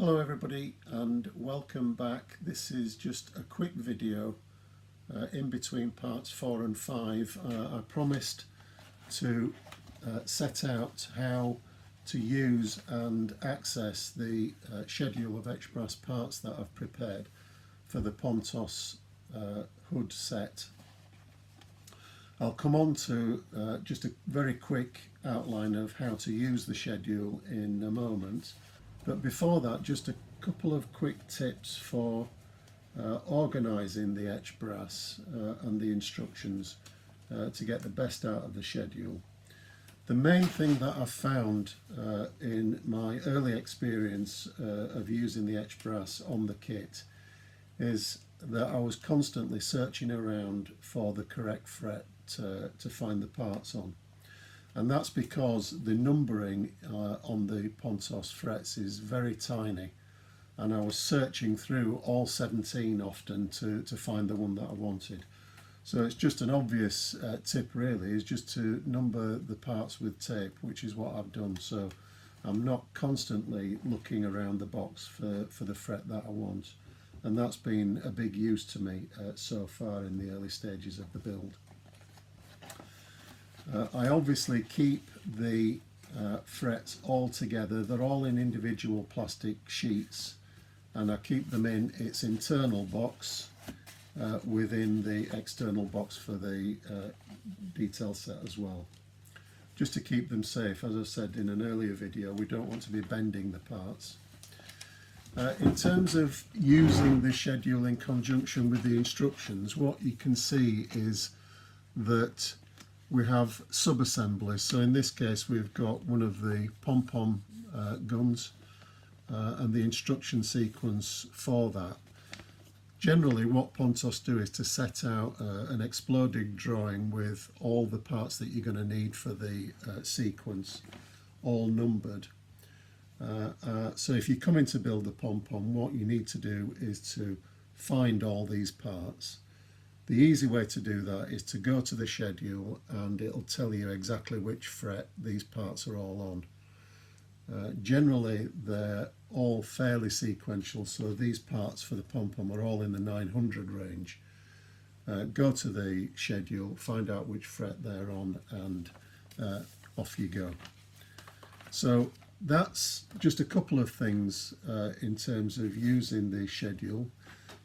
Hello everybody and welcome back. This is just a quick video in between parts 4 and 5. I promised to set out how to use and access the schedule of etched brass parts that I've prepared for the Pontos hood set. I'll come on to just a very quick outline of how to use the schedule in a moment. But before that, just a couple of quick tips for organising the etched brass and the instructions to get the best out of the schedule. The main thing that I've found in my early experience of using the etched brass on the kit is that I was constantly searching around for the correct fret to find the parts on. And that's because the numbering on the Pontos frets is very tiny, and I was searching through all 17 often to find the one that I wanted. So it's just an obvious tip really, is just to number the parts with tape, which is what I've done. So I'm not constantly looking around the box for the fret that I want, and that's been a big use to me so far in the early stages of the build. I obviously keep the frets all together. They're all in individual plastic sheets, and I keep them in its internal box within the external box for the detail set as well, just to keep them safe. As I said in an earlier video, we don't want to be bending the parts. In terms of using the schedule in conjunction with the instructions, what you can see is that we have sub-assemblies. So in this case we've got one of the pom-pom guns and the instruction sequence for that. Generally what Pontos do is to set out an exploded drawing with all the parts that you're going to need for the sequence, all numbered. So if you come in to build the pom-pom, what you need to do is to find all these parts. The easy way to do that is to go to the schedule and it'll tell you exactly which fret these parts are all on. Generally they're all fairly sequential, so these parts for the pom-pom are all in the 900 range. Go to the schedule, find out which fret they're on, and off you go. So that's just a couple of things in terms of using the schedule.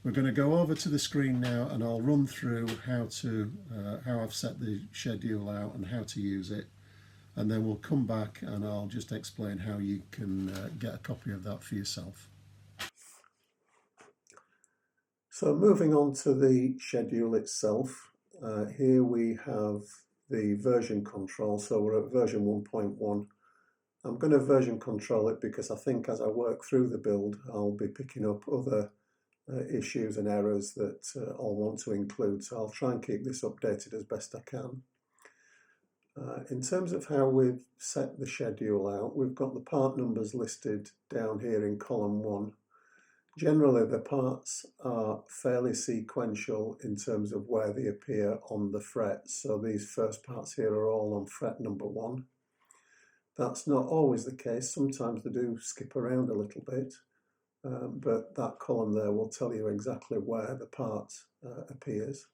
We're going to go over to the screen now and I'll run through how I've set the schedule out and how to use it, and then we'll come back and I'll just explain how you can get a copy of that for yourself. So moving on to the schedule itself, here we have the version control. So we're at version 1.1. I'm going to version control it because I think as I work through the build I'll be picking up other issues and errors that I'll want to include, so I'll try and keep this updated as best I can. In terms of how we've set the schedule out, we've got the part numbers listed down here in column 1. Generally the parts are fairly sequential in terms of where they appear on the frets, so these first parts here are all on fret number 1. That's not always the case, sometimes they do skip around a little bit. But that column there will tell you exactly where the part appears.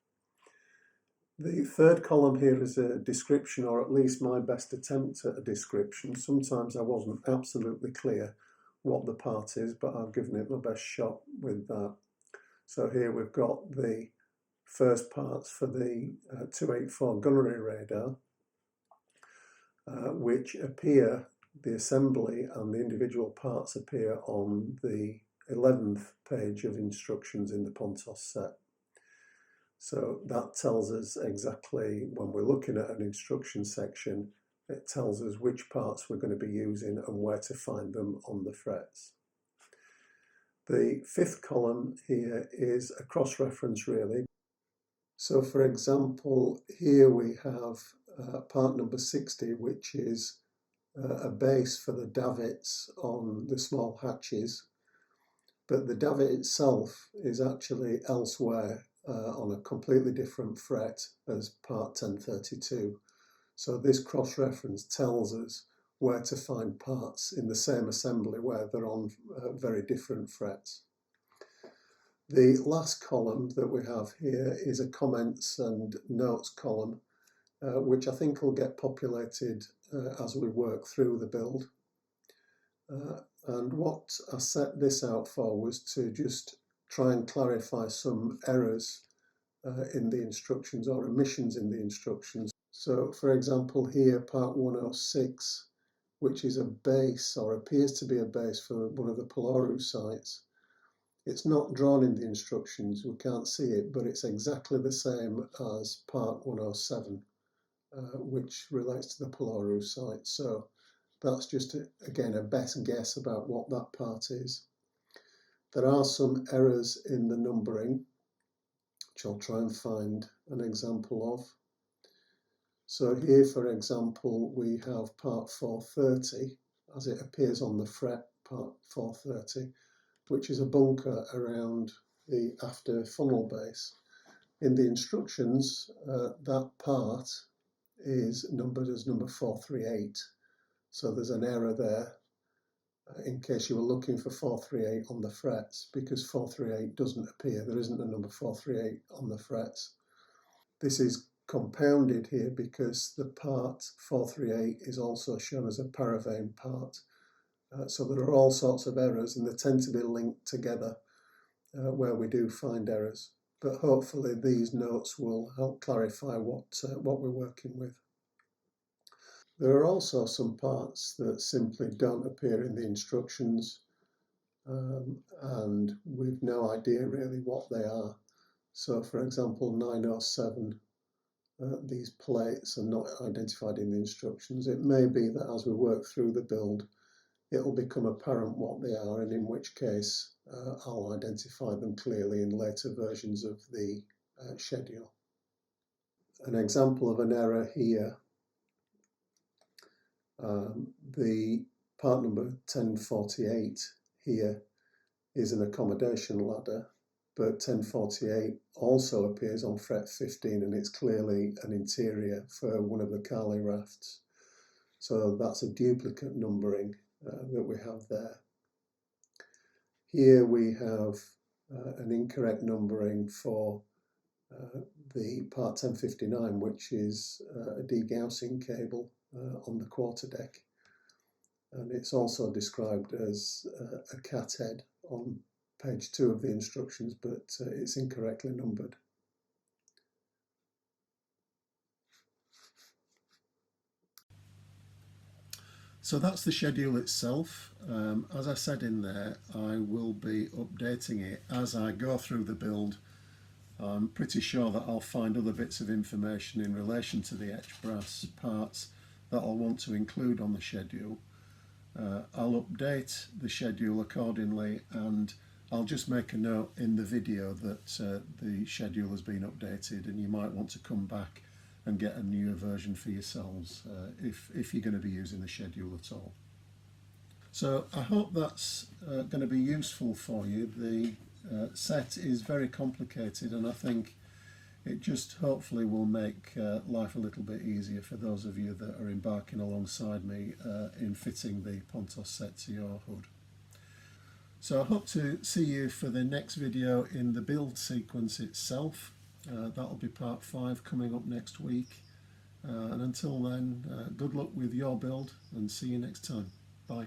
The third column here is a description, or at least my best attempt at a description. Sometimes I wasn't absolutely clear what the part is, but I've given it my best shot with that. So here we've got the first parts for the 284 gunnery radar, which appear, the assembly and the individual parts appear on the 11th page of instructions in the Pontos set. So that tells us exactly, when we're looking at an instruction section, it tells us which parts we're going to be using and where to find them on the frets. The fifth column here is a cross-reference really. So for example, here we have part number 60, which is a base for the davits on the small hatches, but the davit itself is actually elsewhere on a completely different fret as part 1032. So this cross-reference tells us where to find parts in the same assembly where they're on very different frets. The last column that we have here is a comments and notes column, which I think will get populated as we work through the build. And what I set this out for was to just try and clarify some errors in the instructions or omissions in the instructions. So for example here, part 106, which is a base or appears to be a base for one of the Polaru sites. It's not drawn in the instructions, we can't see it, but it's exactly the same as part 107, which relates to the Polaru site. So that's just, again, a best guess about what that part is. There are some errors in the numbering, which I'll try and find an example of. So here, for example, we have part 430, as it appears on the fret, part 430, which is a bunker around the after funnel base. In the instructions, that part is numbered as number 438. So there's an error there in case you were looking for 438 on the frets, because 438 doesn't appear. There isn't a number 438 on the frets. This is compounded here because the part 438 is also shown as a paravane part. So there are all sorts of errors, and they tend to be linked together where we do find errors. But hopefully these notes will help clarify what we're working with. There are also some parts that simply don't appear in the instructions, and we've no idea really what they are. So for example, 907, these plates are not identified in the instructions. It may be that as we work through the build, it'll become apparent what they are, and in which case I'll identify them clearly in later versions of the schedule. An example of an error here, the part number 1048 here is an accommodation ladder, but 1048 also appears on fret 15, and it's clearly an interior for one of the Carley rafts. So that's a duplicate numbering that we have there. Here we have an incorrect numbering for the part 1059, which is a degaussing cable on the quarterdeck. And it's also described as a cat head on page 2 of the instructions, but it's incorrectly numbered. So that's the schedule itself. As I said in there, I will be updating it as I go through the build. I'm pretty sure that I'll find other bits of information in relation to the etched brass parts that I'll want to include on the schedule. I'll update the schedule accordingly, and I'll just make a note in the video that the schedule has been updated, and you might want to come back and get a newer version for yourselves if you're going to be using the schedule at all. So I hope that's going to be useful for you. The set is very complicated, and I think it just hopefully will make life a little bit easier for those of you that are embarking alongside me in fitting the Pontos set to your hood. So I hope to see you for the next video in the build sequence itself. That'll be part 5 coming up next week. And until then, good luck with your build, and see you next time. Bye.